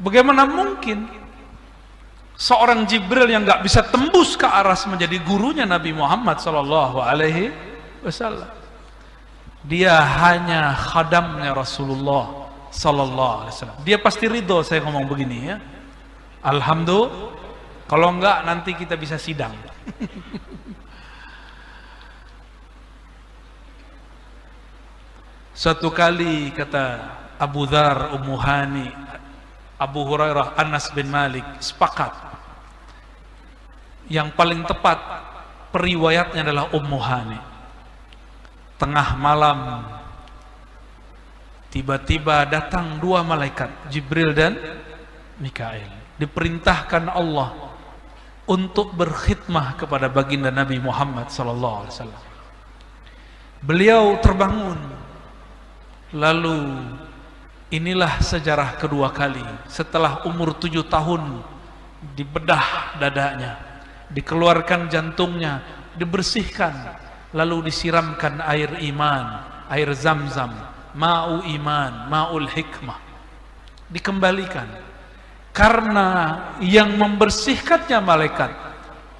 Bagaimana mungkin seorang Jibril yang nggak bisa tembus ke aras menjadi gurunya Nabi Muhammad sallallahu alaihi wasallam? Dia hanya khadamnya Rasulullah sallallahu alaihi wasallam. Dia pasti ridho saya ngomong begini ya. Alhamdulillah. Kalau enggak nanti kita bisa sidang. Suatu kali kata Abu Dzar, Ummu Hani, Abu Hurairah, Anas bin Malik sepakat yang paling tepat periwayatnya adalah Ummu Hani. Tengah malam tiba-tiba datang dua malaikat, Jibril dan Mikail, diperintahkan Allah untuk berkhidmah kepada baginda Nabi Muhammad sallallahu alaihi wasallam. Beliau terbangun. Lalu inilah sejarah kedua kali setelah umur 7 tahun dibedah dadanya, dikeluarkan jantungnya, dibersihkan, lalu disiramkan air iman, air zam-zam, ma'u iman, ma'ul hikmah, dikembalikan. Karena yang membersihkannya malaikat,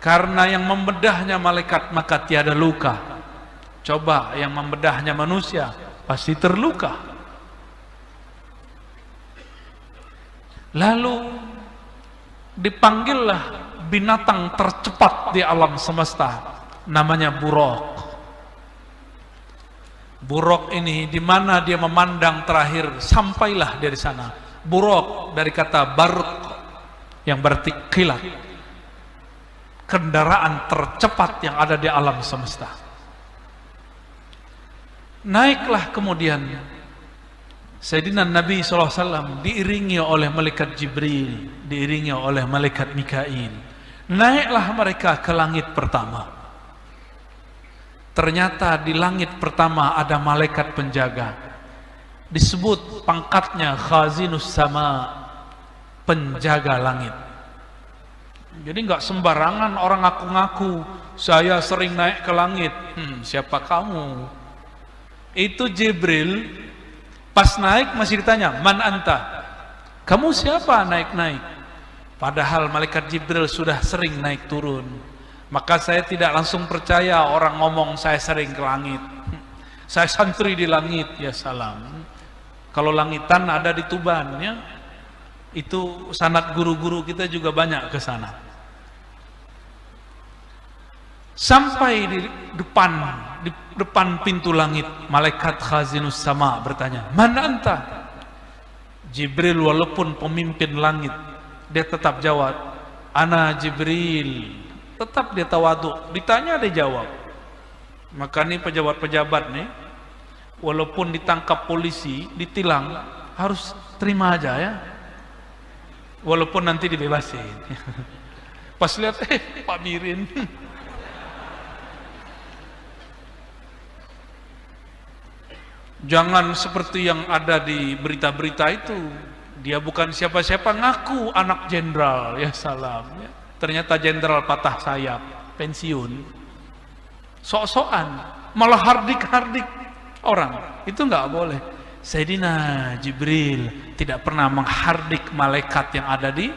karena yang membedahnya malaikat, maka tiada luka. Coba yang membedahnya manusia, pasti terluka. Lalu dipanggillah binatang tercepat di alam semesta, namanya buraq. Buraq ini di mana dia memandang terakhir, sampailah dari sana. Buraq dari kata barq yang berarti kilat, kendaraan tercepat yang ada di alam semesta. Naiklah kemudian Sayyidina Nabi SAW diiringi oleh malaikat Jibril, diiringi oleh malaikat Mikail. Naiklah mereka ke langit pertama. Ternyata di langit pertama ada malaikat penjaga, disebut pangkatnya Khazinus Sama, penjaga langit. Jadi nggak sembarangan orang ngaku-ngaku saya sering naik ke langit. Siapa kamu? Itu Jibril pas naik masih ditanya, man anta? Kamu siapa naik-naik? Padahal malaikat Jibril sudah sering naik turun. Maka saya tidak langsung percaya orang ngomong saya sering ke langit. Saya santri di langit, ya salam. Kalau langitan ada di Tuban ya. Itu sanad guru-guru kita juga banyak ke sana. Sampai di depan pintu langit, malaikat Khazinus Sama bertanya, "Man anta?" Jibril walaupun pemimpin langit, dia tetap jawab, "Ana Jibril." Tetap dia tawadhu, ditanya dia jawab. Maka nih pejabat-pejabat nih, walaupun ditangkap polisi, ditilang, harus terima aja ya. Walaupun nanti dibebasin. Pas lihat, Pak Mirin. Jangan seperti yang ada di berita-berita itu. Dia bukan siapa-siapa, ngaku anak jenderal, ya salam. Ya. Ternyata jenderal patah sayap, pensiun. Sok-sokan, malah hardik-hardik orang. Itu nggak boleh. Sayyidina Jibril tidak pernah menghardik malaikat yang ada di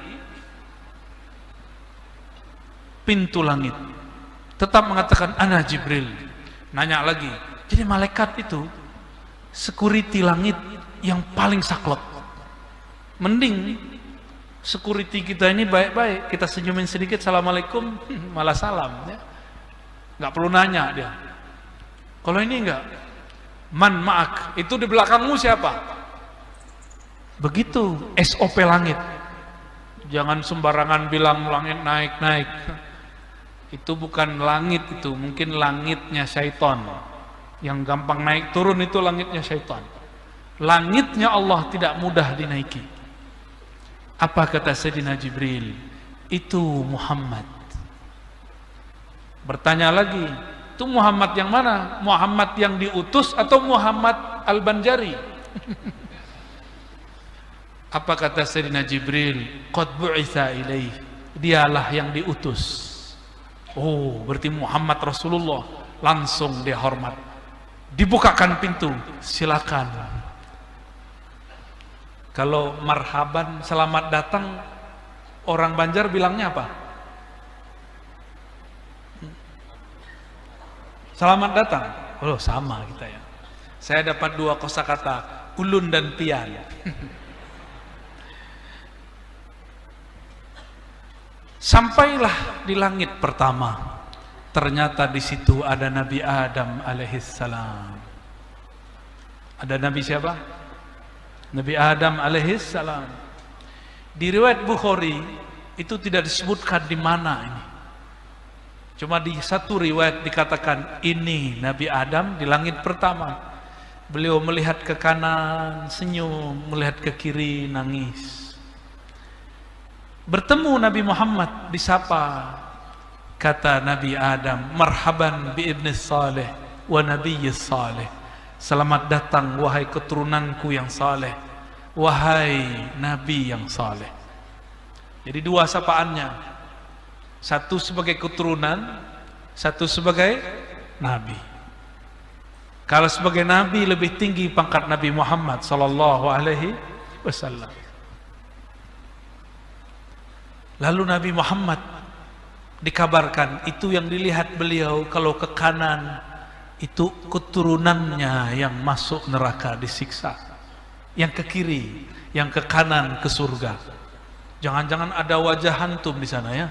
pintu langit. Tetap mengatakan ana Jibril. Nanya lagi, jadi malaikat itu security langit yang paling saklek. Mending security kita ini baik-baik, kita senyumin sedikit, assalamualaikum, malah salam ya. Nggak perlu nanya dia. Kalau ini enggak, man ma'ak, itu di belakangmu siapa? Begitu SOP langit. Jangan sembarangan bilang langit naik-naik. Itu bukan langit, itu mungkin langitnya syaitan. Yang gampang naik turun itu langitnya syaitan. Langitnya Allah tidak mudah dinaiki. Apa kata Sayyidina Jibril? Itu Muhammad. Bertanya lagi, itu Muhammad yang mana? Muhammad yang diutus atau Muhammad Al-Banjari? Apa kata Sayyidina Jibril? Qad bu'itha ilaih. Dialah yang diutus. Oh, berarti Muhammad Rasulullah. Langsung dia hormat. Dibukakan pintu, silakan. Kalau marhaban, selamat datang, orang Banjar bilangnya apa? Selamat datang. Oh, sama kita ya. Saya dapat 2 kosakata, ulun dan pian. Sampailah di langit pertama. Ternyata di situ ada Nabi Adam alaihissalam. Ada Nabi siapa? Nabi Adam alaihissalam. Di riwayat Bukhari itu tidak disebutkan di mana ini. Cuma di satu riwayat dikatakan ini Nabi Adam di langit pertama. Beliau melihat ke kanan senyum, melihat ke kiri nangis. Bertemu Nabi Muhammad, disapa. Kata Nabi Adam, marhaban bi ibni salih wa nabiyyis salih. Selamat datang wahai keturunanku yang saleh, wahai Nabi yang saleh. Jadi 2 sapaannya, satu sebagai keturunan, satu sebagai Nabi. Kalau sebagai Nabi lebih tinggi pangkat Nabi Muhammad sallallahu alaihi wasallam. Lalu Nabi Muhammad dikabarkan itu yang dilihat beliau, kalau ke kanan itu keturunannya yang masuk neraka disiksa, yang ke kiri, yang ke kanan ke surga. Jangan-jangan ada wajah hantum di sana ya.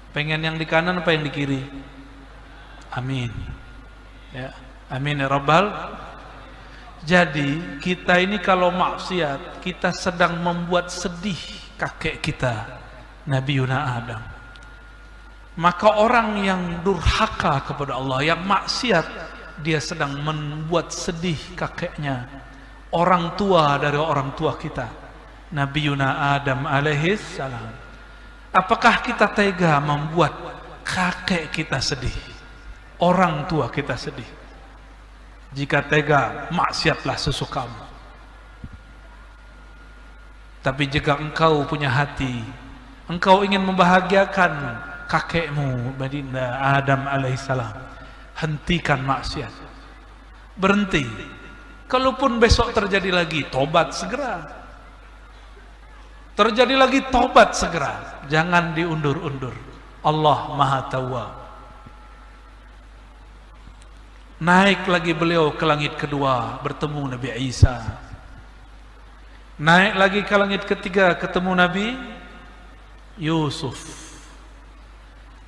Pengen yang di kanan apa yang di kiri? Amin. Ya, amin ya rabbal. Jadi kita ini kalau maksiat, kita sedang membuat sedih kakek kita, Nabi Yuna Adam. Maka orang yang durhaka kepada Allah, yang maksiat, dia sedang membuat sedih kakeknya, orang tua dari orang tua kita, Nabi Yuna Adam alaihis salam. Apakah kita tega membuat kakek kita sedih, orang tua kita sedih? Jika tega, maksiatlah sesukamu. Tapi jika engkau punya hati, engkau ingin membahagiakan kakekmu baginda Adam alaihissalam, hentikan maksiat, berhenti. Kalaupun besok terjadi lagi, tobat segera. Terjadi lagi, tobat segera, jangan diundur-undur. Allah Maha Tawwab. Naik lagi beliau ke langit kedua, bertemu Nabi Isa. Naik lagi ke langit ketiga, ketemu Nabi Yusuf.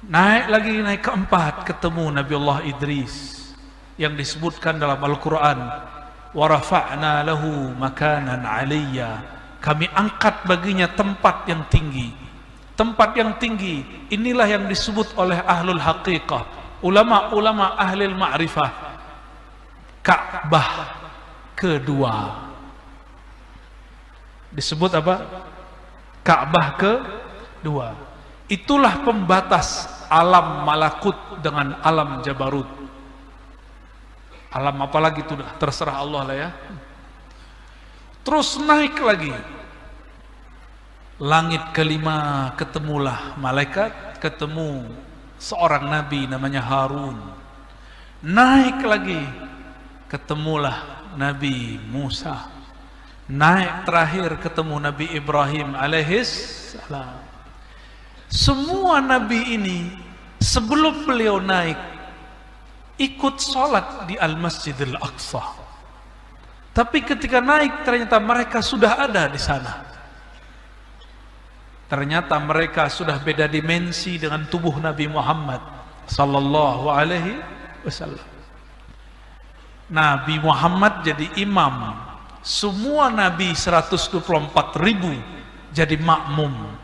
Naik lagi, naik keempat, ketemu Nabi Allah Idris, yang disebutkan dalam Al-Quran, wa rafa'na lahu makanan 'aliyya. Kami angkat baginya tempat yang tinggi. Tempat yang tinggi inilah yang disebut oleh ahlul haqiqah, ulama-ulama ahlul ma'rifah, Ka'bah kedua. Disebut apa? Ka'bah kedua. Itulah pembatas alam malakut dengan alam jabarut. Alam apalagi itu terserah Allah lah ya. Terus naik lagi, langit kelima, ketemulah malaikat, ketemu seorang nabi namanya Harun. Naik lagi, ketemulah Nabi Musa. Naik terakhir, ketemu Nabi Ibrahim alaihis salam. Semua nabi ini sebelum beliau naik ikut sholat di Al-Masjidil Aqsa. Tapi ketika naik ternyata mereka sudah ada di sana. Ternyata mereka sudah beda dimensi dengan tubuh Nabi Muhammad sallallahu alaihi wasallam. Nabi Muhammad jadi imam, semua nabi 124.000 jadi makmum.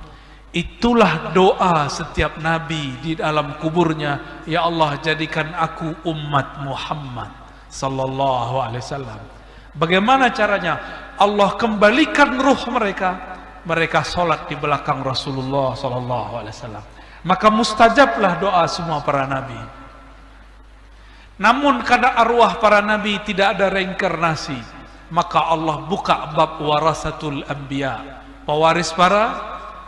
Itulah doa setiap nabi di dalam kuburnya, ya Allah jadikan aku umat Muhammad sallallahu alaihi wasallam. Bagaimana caranya? Allah kembalikan ruh mereka, mereka sholat di belakang Rasulullah sallallahu alaihi wasallam. Maka mustajablah doa semua para nabi. Namun karena arwah para nabi tidak ada reinkarnasi, maka Allah buka bab warasatul anbiya, pewaris para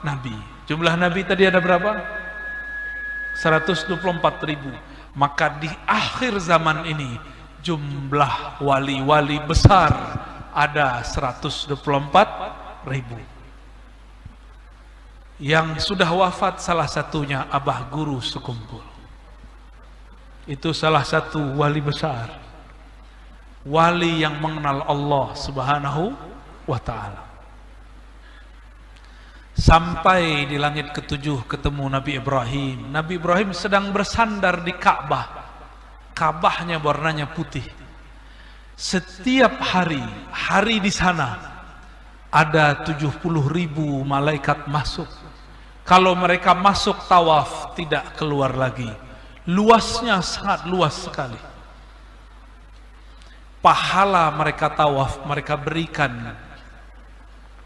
nabi. Jumlah nabi tadi ada berapa? 124.000. Maka di akhir zaman ini jumlah wali-wali besar ada 124.000. Yang sudah wafat salah satunya Abah Guru Sekumpul. Itu salah satu wali besar, wali yang mengenal Allah Subhanahu wa ta'ala. Sampai di langit ketujuh ketemu Nabi Ibrahim. Nabi Ibrahim sedang bersandar di Ka'bah. Ka'bahnya warnanya putih. Setiap hari di sana ada 70.000 malaikat masuk. Kalau mereka masuk tawaf tidak keluar lagi. Luasnya sangat luas sekali. Pahala mereka tawaf mereka berikan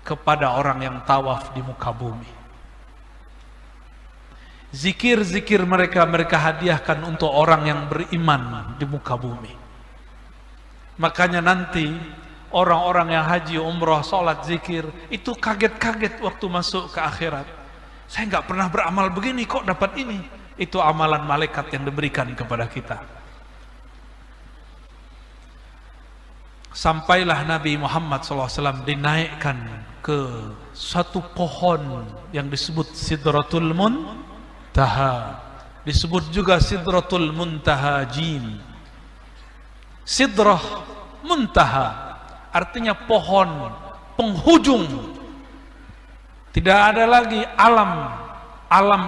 kepada orang yang tawaf di muka bumi. Zikir-zikir mereka hadiahkan untuk orang yang beriman di muka bumi. Makanya nanti orang-orang yang haji, umrah, sholat, zikir itu kaget-kaget waktu masuk ke akhirat. Saya nggak pernah beramal begini kok dapat ini. Itu amalan malaikat yang diberikan kepada kita. Sampailah Nabi Muhammad SAW dinaikkan ke suatu pohon yang disebut Sidratul Muntaha. Disebut juga Sidratul Muntaha Jim. Sidrah Muntaha artinya pohon penghujung. Tidak ada lagi alam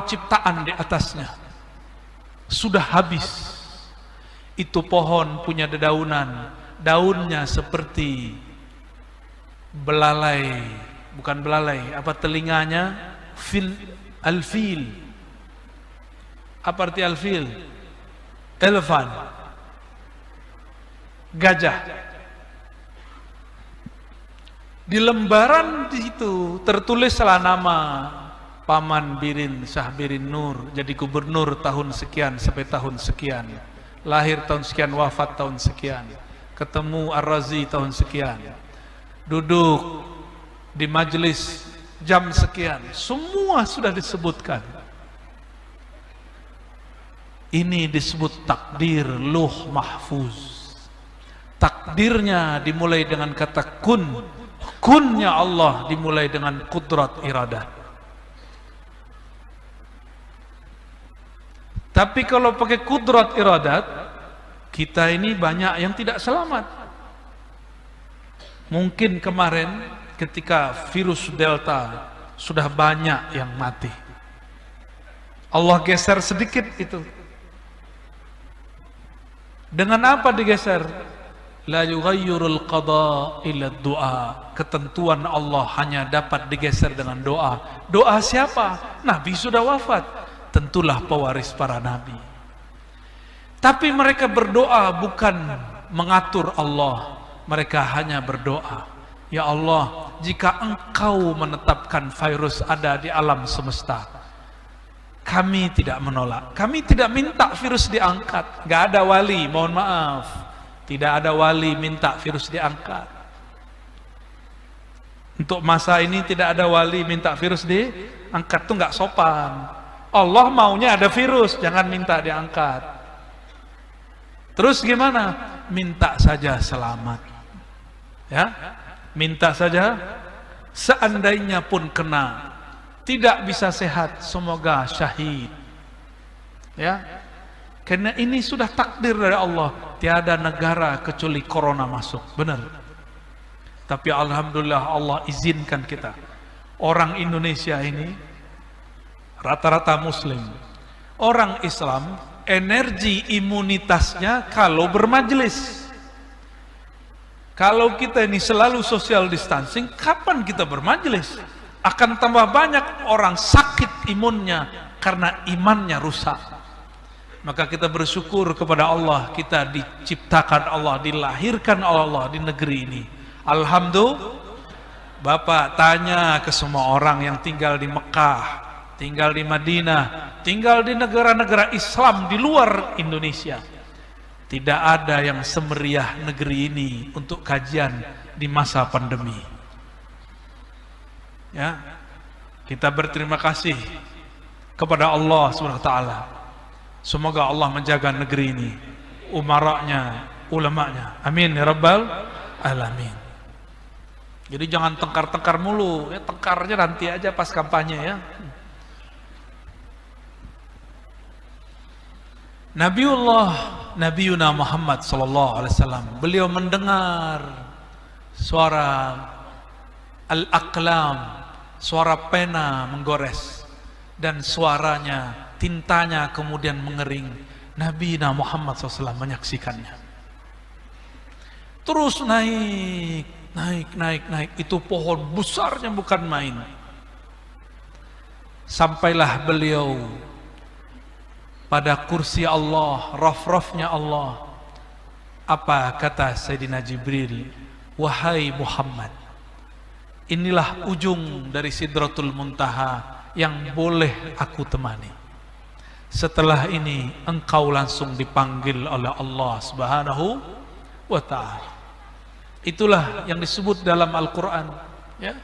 ciptaan di atasnya. Sudah habis. Itu pohon punya dedaunan. Daunnya seperti belalai, bukan belalai, apa telinganya? Alfil. Apa arti alfil? Elephant. Gajah. Di lembaran di situ tertulislah nama Paman Birin Syah Birin Nur, jadi gubernur tahun sekian sampai tahun sekian, lahir tahun sekian, wafat tahun sekian, ketemu Ar-Razi tahun sekian, duduk di majelis jam sekian, semua sudah disebutkan. Ini disebut takdir Luh Mahfuz. Takdirnya dimulai dengan kata kun. Kunnya Allah dimulai dengan kudrat iradah. Tapi kalau pakai kudrat iradat, kita ini banyak yang tidak selamat. Mungkin kemarin ketika virus Delta sudah banyak yang mati. Allah geser sedikit itu. Dengan apa digeser? La yughayyirul qada illa du'a. Ketentuan Allah hanya dapat digeser dengan doa. Doa siapa? Nabi sudah wafat. Tentulah pewaris para nabi. Tapi mereka berdoa bukan mengatur Allah. Mereka hanya berdoa, ya Allah, jika Engkau menetapkan virus ada di alam semesta, kami tidak menolak. Kami tidak minta virus diangkat. Gak ada wali, mohon maaf, tidak ada wali minta virus diangkat. Untuk masa ini tidak ada wali minta virus diangkat, itu nggak sopan. Allah maunya ada virus, jangan minta diangkat. Terus gimana? Minta saja selamat. Ya, minta saja. Seandainya pun kena, tidak bisa sehat, semoga syahid. Ya, karena ini sudah takdir dari Allah. Tiada negara kecuali corona masuk, benar. Tapi alhamdulillah Allah izinkan kita. Orang Indonesia ini rata-rata muslim. Orang Islam energi imunitasnya kalau bermajelis. Kalau kita ini selalu social distancing, kapan kita bermajelis? Akan tambah banyak orang sakit imunnya karena imannya rusak. Maka kita bersyukur kepada Allah, kita diciptakan Allah, dilahirkan Allah di negeri ini. Alhamdulillah. Bapak tanya ke semua orang yang tinggal di Mekah, tinggal di Madinah, tinggal di negara-negara Islam di luar Indonesia. Tidak ada yang semeriah negeri ini untuk kajian di masa pandemi. Ya, kita berterima kasih kepada Allah SWT. Semoga Allah menjaga negeri ini, umaranya, ulamanya. Amin ya rabbal alamin. Jadi jangan tengkar-tengkar mulu, ya tengkarnya nanti aja pas kampanye ya. Nabiuna Muhammad sallallahu alaihi wasallam, beliau mendengar suara al-aqlam, suara pena menggores, dan suaranya, tintanya kemudian mengering. Nabiuna Muhammad SAW menyaksikannya. Terus naik. Itu pohon besarnya bukan main. Sampailah beliau pada kursi Allah, raf-rafnya Allah. Apa kata Sayyidina Jibril? Wahai Muhammad, inilah ujung dari Sidratul Muntaha yang boleh aku temani. Setelah ini engkau langsung dipanggil oleh Allah Subhanahu wa ta'ala. Itulah yang disebut dalam Al-Quran, ya.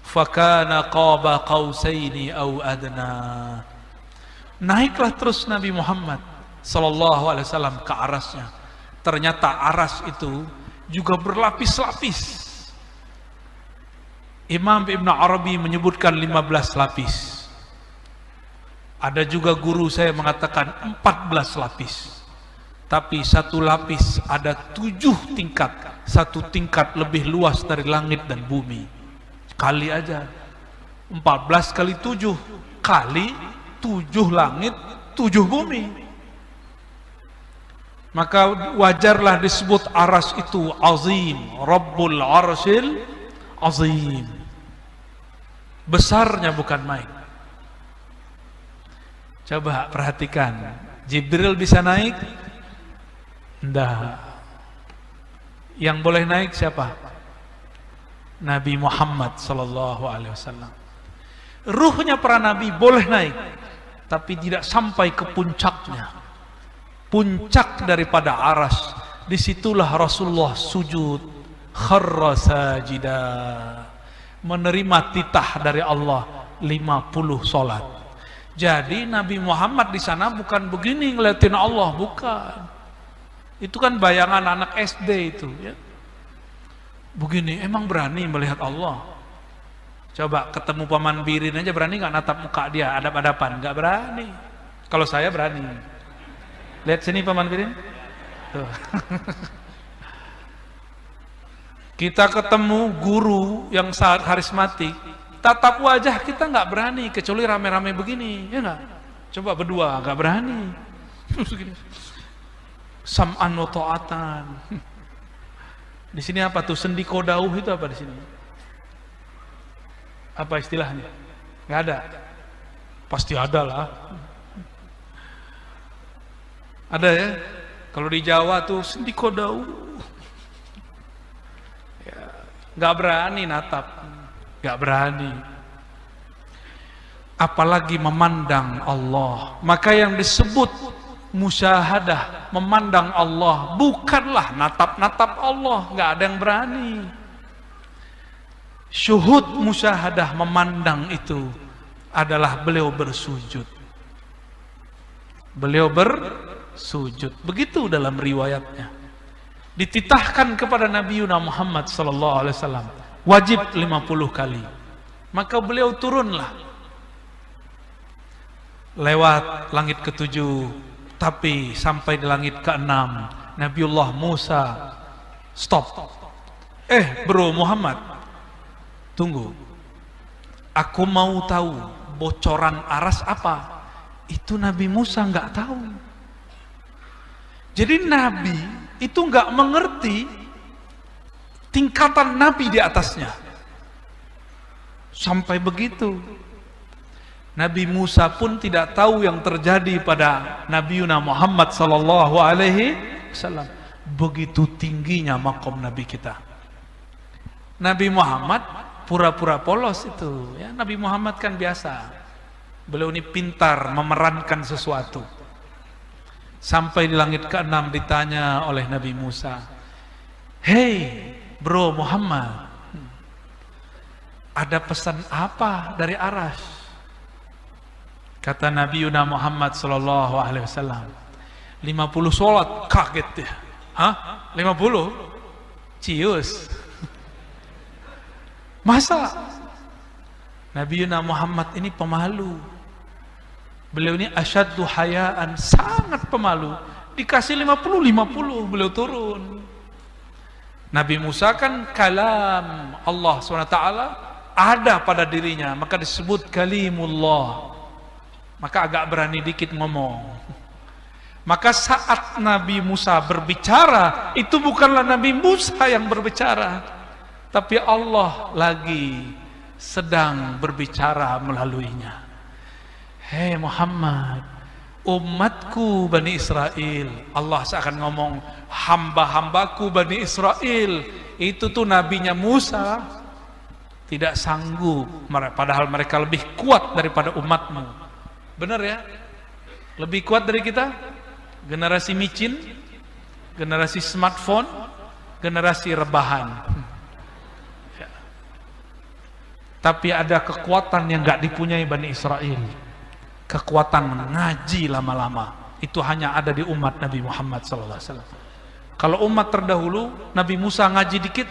Fakana qaba qausaini au adna. Naiklah terus Nabi Muhammad sallallahu alaihi wasallam ke arasnya. Ternyata aras itu juga berlapis-lapis. Imam Ibn Arabi menyebutkan 15 lapis. Ada juga guru saya mengatakan 14 lapis. Tapi satu lapis ada 7 tingkat. Satu tingkat lebih luas dari langit dan bumi. Kali aja 14 kali 7 kali 7 langit 7 bumi. Maka wajarlah disebut aras itu azim. Rabbul arsyil azim. Besarnya bukan main. Coba perhatikan, Jibril bisa naik? Enggak. Yang boleh naik siapa? Nabi Muhammad sallallahu alaihi wasallam. Ruhnya para nabi boleh naik, tapi tidak sampai ke puncaknya. Puncak daripada aras, disitulah Rasulullah sujud, kharra sajida, menerima titah dari Allah 50 salat. Jadi Nabi Muhammad di sana bukan begini ngeliatin Allah, bukan. Itu kan bayangan anak SD itu, ya. Begini, emang berani melihat Allah? Coba ketemu Paman Birin aja berani nggak natap muka dia, adap-adapan? Nggak berani. Kalau saya berani. Lihat sini Paman Birin. Tuh. Kita ketemu guru yang sangat karismatik, tatap wajah kita nggak berani, kecuali rame-rame begini, ya nggak? Coba berdua nggak berani. Sam'an wa ta'atan. Di sini apa tuh? Sendi kodauh itu apa di sini? Apa istilahnya? Nggak ada. Pasti ada lah. Ada ya? Kalau di Jawa tuh sendi kodauh. Ya, nggak berani natap, nggak berani. Apalagi memandang Allah. Maka yang disebut musyahadah, memandang Allah, bukanlah natap-natap Allah, nggak ada yang berani. Syuhud musyahadah, memandang itu adalah beliau bersujud. Beliau bersujud. Begitu dalam riwayatnya. Dititahkan kepada Nabi Muhammad sallallahu alaihi wasallam, wajib 50 kali. Maka beliau turunlah lewat langit ke-7. Tapi sampai di langit ke-6, Nabiullah Musa stop. Bro Muhammad, tunggu. Aku mau tahu bocoran aras apa. Itu Nabi Musa nggak tahu. Jadi Nabi itu nggak mengerti tingkatan Nabi di atasnya. Sampai begitu. Nabi Musa pun tidak tahu yang terjadi pada Nabiuna Muhammad sallallahu alaihi wasallam. Begitu tingginya makom Nabi kita. Nabi Muhammad pura-pura polos itu, ya. Nabi Muhammad kan biasa. Beliau ini pintar memerankan sesuatu. Sampai di langit ke-6 ditanya oleh Nabi Musa, "Hei, bro Muhammad, ada pesan apa dari aras?" Kata Nabi Muhammad sallallahu alaihi wasallam, 50 sholat. Kaget dia. Hah? 50? Cius. Masa Nabi Muhammad ini pemalu. Beliau ini asyaddu hayaan, sangat pemalu. Dikasih 50 beliau turun. Nabi Musa kan kalam Allah SWT ada pada dirinya, maka disebut kalimullah. Maka agak berani dikit ngomong. Maka saat Nabi Musa berbicara, itu bukanlah Nabi Musa yang berbicara, tapi Allah lagi sedang berbicara melaluinya. Hei Muhammad, umatku Bani Israel. Allah seakan ngomong, hamba-hambaku Bani Israel. Itu tuh nabinya Musa tidak sanggup, padahal mereka lebih kuat daripada umatmu. Benar ya? Lebih kuat dari kita? Generasi micin, generasi smartphone, generasi rebahan. Ya. Tapi ada kekuatan yang gak dipunyai Bani Israel. Kekuatan ngaji lama-lama. Itu hanya ada di umat Nabi Muhammad SAW. Kalau umat terdahulu, Nabi Musa ngaji dikit,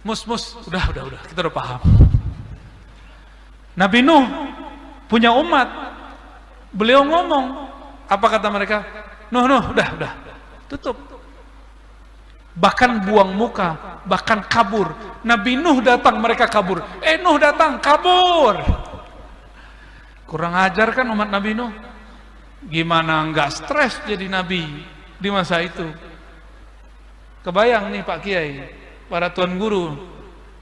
udah, kita udah paham. Nabi Nuh punya umat, beliau ngomong, apa kata mereka? Nuh, udah, tutup. Bahkan buang muka, bahkan kabur. Nabi Nuh datang, mereka kabur. Nuh datang, kabur. Kurang ajar kan umat Nabi Nuh. Gimana nggak stres jadi nabi di masa itu? Kebayang nih Pak Kiai, para tuan guru,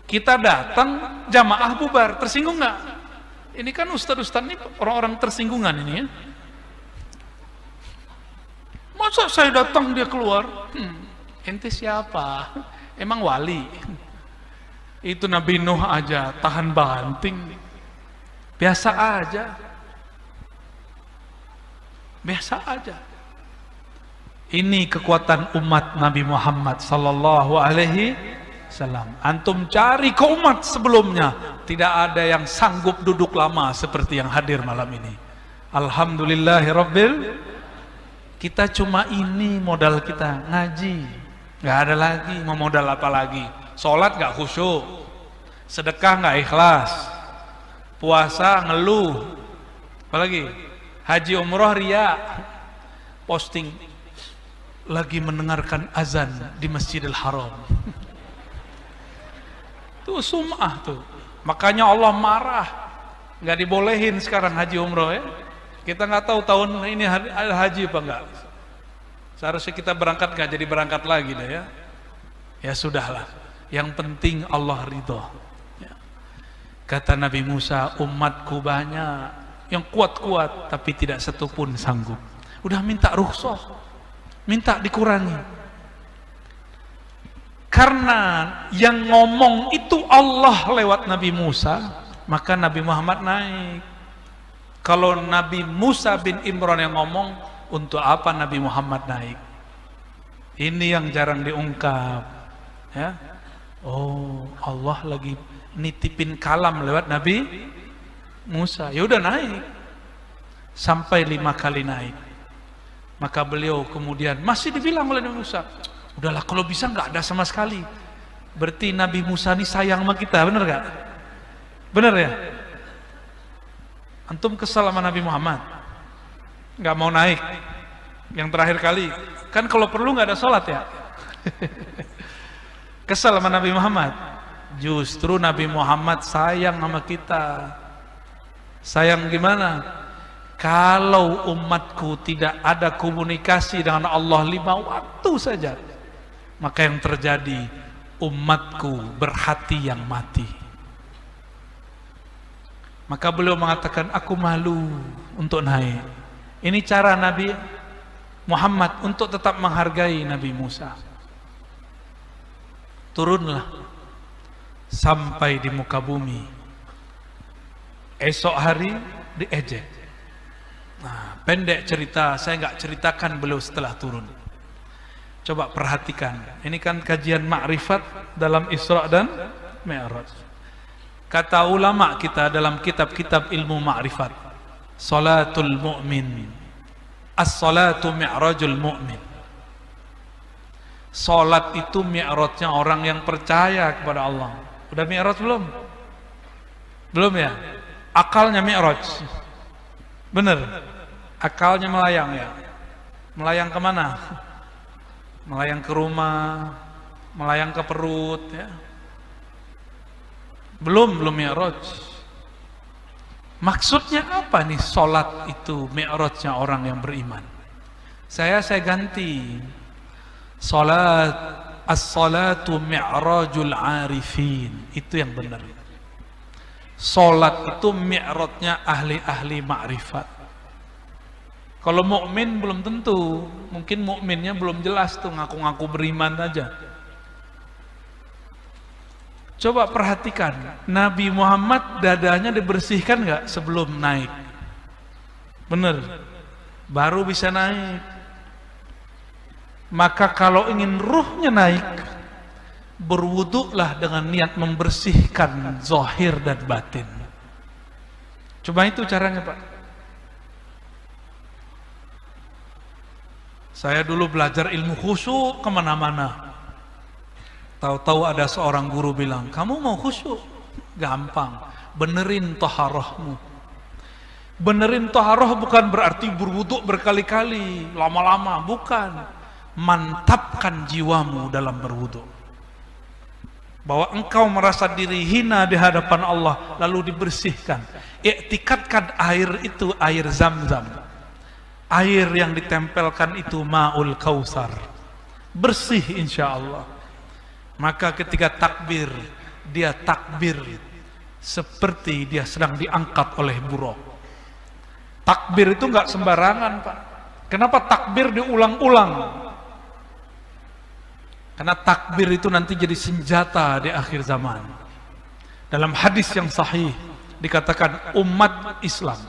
kita datang jamaah bubar, tersinggung nggak? Ini kan ustadz-ustadz ini orang-orang tersinggungan ini ya. Masa saya datang dia keluar? Ente siapa? Emang wali? Itu Nabi Nuh aja tahan banting. Biasa aja. Ini kekuatan umat Nabi Muhammad sallallahu alaihi wasallam. Antum cari ke umat sebelumnya, tidak ada yang sanggup duduk lama seperti yang hadir malam ini. Alhamdulillahirabbil. Kita cuma ini modal kita, ngaji. Nggak ada lagi, mau modal apa lagi? Sholat nggak khusyuk, sedekah nggak ikhlas, puasa ngeluh, apalagi haji umroh ria, posting lagi mendengarkan azan di Masjidil Haram. Tuh sum'ah tuh. Makanya Allah marah, nggak dibolehin sekarang haji umroh ya. Kita nggak tahu tahun ini ada haji apa enggak. Seharusnya kita berangkat nggak jadi berangkat lagi deh ya. Ya sudahlah. Yang penting Allah ridho. Kata Nabi Musa, umatku banyak yang kuat-kuat tapi tidak satu pun sanggup. Udah minta rukhsah, minta dikurangi. Karena yang ngomong itu Allah lewat Nabi Musa, maka Nabi Muhammad naik. Kalau Nabi Musa bin Imran yang ngomong, untuk apa Nabi Muhammad naik? Ini yang jarang diungkap. Ya. Oh, Allah lagi nitipin kalam lewat Nabi Musa. Ya udah naik. Sampai 5 kali naik. Maka beliau kemudian masih dibilang oleh Nabi Musa, udahlah kalau bisa nggak ada sama sekali. Berarti Nabi Musa ini sayang sama kita, bener gak? Bener ya? Antum kesal sama Nabi Muhammad, nggak mau naik. Yang terakhir kali, kan kalau perlu nggak ada sholat ya. Kesal sama Nabi Muhammad. Justru Nabi Muhammad sayang sama kita. Sayang gimana? Kalau umatku tidak ada komunikasi dengan Allah 5 waktu saja, maka yang terjadi umatku berhati yang mati. Maka beliau mengatakan, aku malu untuk naik. Ini cara Nabi Muhammad untuk tetap menghargai Nabi Musa. Turunlah sampai di muka bumi. Esok hari diejek. Nah, pendek cerita, saya nggak ceritakan beliau setelah turun. Coba perhatikan, ini kan kajian ma'rifat dalam Isra dan Mi'raj. Kata ulama kita dalam kitab-kitab ilmu ma'rifat, salatul mu'min, as-salatu mi'rajul mu'min. Salat itu mi'rajnya orang yang percaya kepada Allah. Udah mi'raj belum? Belum ya? Akalnya mi'raj. Bener. Akalnya melayang ya. Melayang kemana? Melayang ke rumah, melayang ke perut ya. Belum mi'raj. Maksudnya apa nih sholat itu mi'rajnya orang yang beriman? Saya ganti. Sholat, as-salatu mi'rajul arifin. Itu yang benar. Sholat itu mi'rajnya ahli-ahli ma'rifat. Kalau mukmin belum tentu, mungkin mukminnya belum jelas tuh, ngaku-ngaku beriman aja. Coba perhatikan, Nabi Muhammad dadanya dibersihkan nggak sebelum naik? Bener, baru bisa naik. Maka kalau ingin ruhnya naik, berwuduklah dengan niat membersihkan zahir dan batin. Coba itu caranya, Pak. Saya dulu belajar ilmu khusyuk kemana-mana. Tahu-tahu ada seorang guru bilang, kamu mau khusyuk? Gampang, benerin taharahmu. Benerin taharah bukan berarti berwuduk berkali-kali, lama-lama, bukan. Mantapkan jiwamu dalam berwuduk. Bahwa engkau merasa diri hina di hadapan Allah, lalu dibersihkan. Iktikadkan air itu air Zam-Zam. Air yang ditempelkan itu ma'ul kausar. Bersih insya Allah. Maka ketika takbir, dia takbir seperti dia sedang diangkat oleh buruk. Takbir itu nggak sembarangan, Pak. Kenapa takbir diulang-ulang? Karena takbir itu nanti jadi senjata di akhir zaman. Dalam hadis yang sahih dikatakan umat Islam,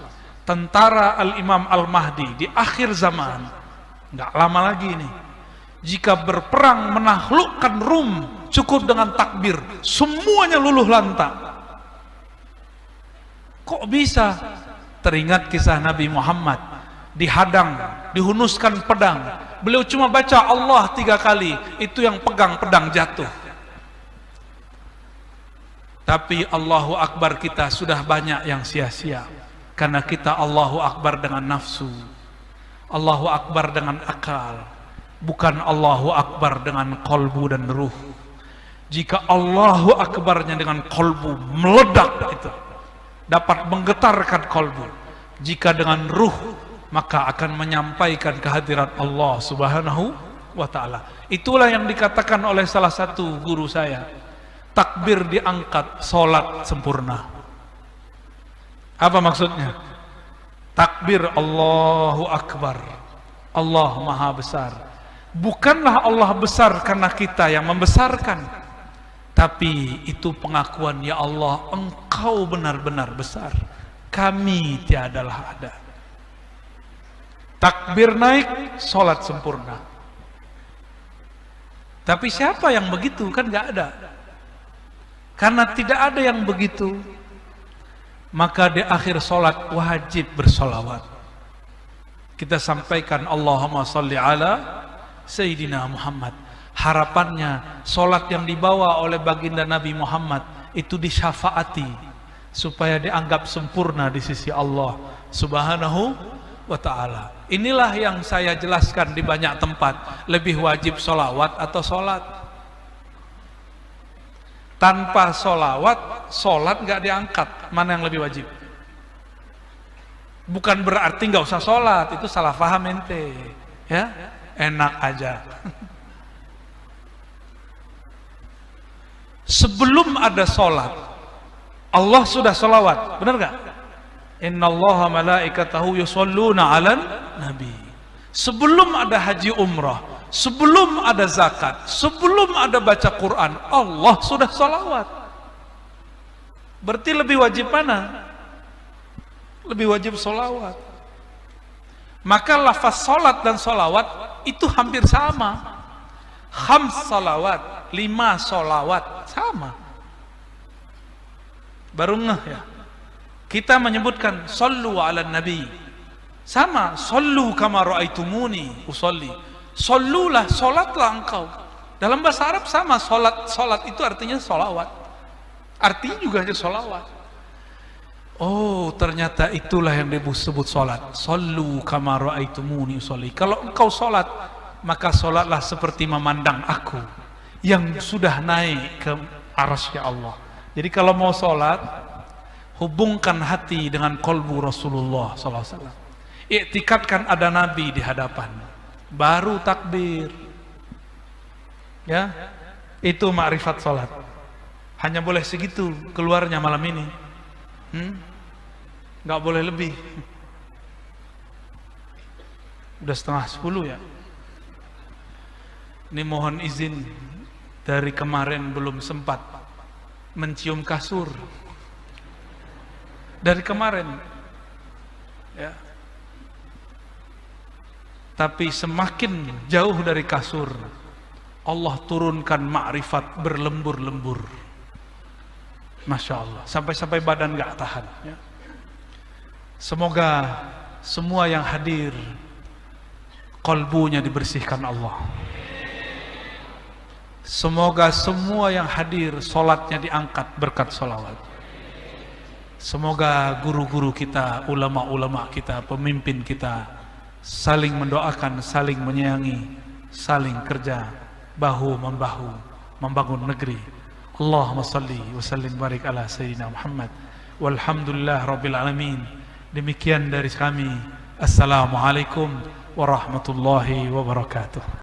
tentara Al-Imam Al-Mahdi di akhir zaman, nggak lama lagi nih, jika berperang menaklukkan Rum, cukup dengan takbir, semuanya luluh lantak. Kok bisa? Teringat kisah Nabi Muhammad dihadang, dihunuskan pedang. Beliau cuma baca Allah 3 kali, itu yang pegang pedang jatuh. Tapi Allahu Akbar kita sudah banyak yang sia-sia. Karena kita Allahu Akbar dengan nafsu, Allahu Akbar dengan akal, bukan Allahu Akbar dengan kolbu dan ruh. Jika Allahu Akbarnya dengan kolbu meledak, itu dapat menggetarkan kolbu. Jika dengan ruh, maka akan menyampaikan kehadiran Allah Subhanahu wa ta'ala. Itulah yang dikatakan oleh salah satu guru saya, takbir diangkat, sholat sempurna. Apa maksudnya? Takbir Allahu Akbar, Allah Maha Besar. Bukanlah Allah besar karena kita yang membesarkan, tapi itu pengakuan, ya Allah, Engkau benar-benar besar, kami tiadalah ada. Takbir naik, sholat sempurna. Tapi siapa yang begitu? Kan gak ada. Karena tidak ada yang begitu, maka di akhir sholat wajib bersolawat. Kita sampaikan Allahumma salli ala Sayyidina Muhammad. Harapannya sholat yang dibawa oleh baginda Nabi Muhammad itu disyafaati, supaya dianggap sempurna di sisi Allah Subhanahu wa ta'ala. Inilah yang saya jelaskan di banyak tempat. Lebih wajib sholawat atau sholat? Tanpa sholawat, sholat nggak diangkat. Mana yang lebih wajib? Bukan berarti nggak usah sholat, itu salah paham ente. Ya, enak aja. Sebelum ada sholat, Allah sudah sholawat, benar nggak? Innallaha malaikatahu yusholluna 'alan nabi. Sebelum ada haji umrah, sebelum ada zakat, sebelum ada baca Quran, Allah sudah sholawat. Berarti lebih wajib mana? Lebih wajib sholawat. Maka lafaz sholat dan sholawat itu hampir sama. Khams sholawat, 5 sholawat, sama. Baru ngeh ya. Kita menyebutkan sallu ala nabi, sama, sallu kama ra'aitumuni usolli. Sallulah, solatlah engkau. Dalam bahasa Arab sama, solat itu artinya solawat. Artinya juga solawat. Oh, ternyata itulah yang disebut salat. Sallu kama raaitumuni usolli. Kalau engkau salat, maka salatlah seperti memandang aku yang sudah naik ke arasy Allah. Jadi kalau mau salat, hubungkan hati dengan kolbu Rasulullah sallallahu alaihi wasallam. Iktikadkan ada Nabi di hadapan. Baru takbir. Ya. Itu makrifat salat. Hanya boleh segitu keluarnya malam ini. Nggak boleh lebih. Udah 9:30 ya. Ini mohon izin, dari kemarin belum sempat mencium kasur. Dari kemarin ya. Tapi semakin jauh dari kasur, Allah turunkan makrifat berlembur-lembur. Masya Allah, sampai-sampai badan gak tahan ya. Semoga semua yang hadir qalbunya dibersihkan Allah. Semoga semua yang hadir solatnya diangkat berkat sholawat. Semoga guru-guru kita, ulama-ulama kita, pemimpin kita saling mendoakan, saling menyayangi, saling kerja bahu membahu membangun negeri. Allahumma salli wa sallim barik ala sayyidina Muhammad walhamdulillah rabbil alamin. Demikian dari kami. Assalamualaikum warahmatullahi wabarakatuh.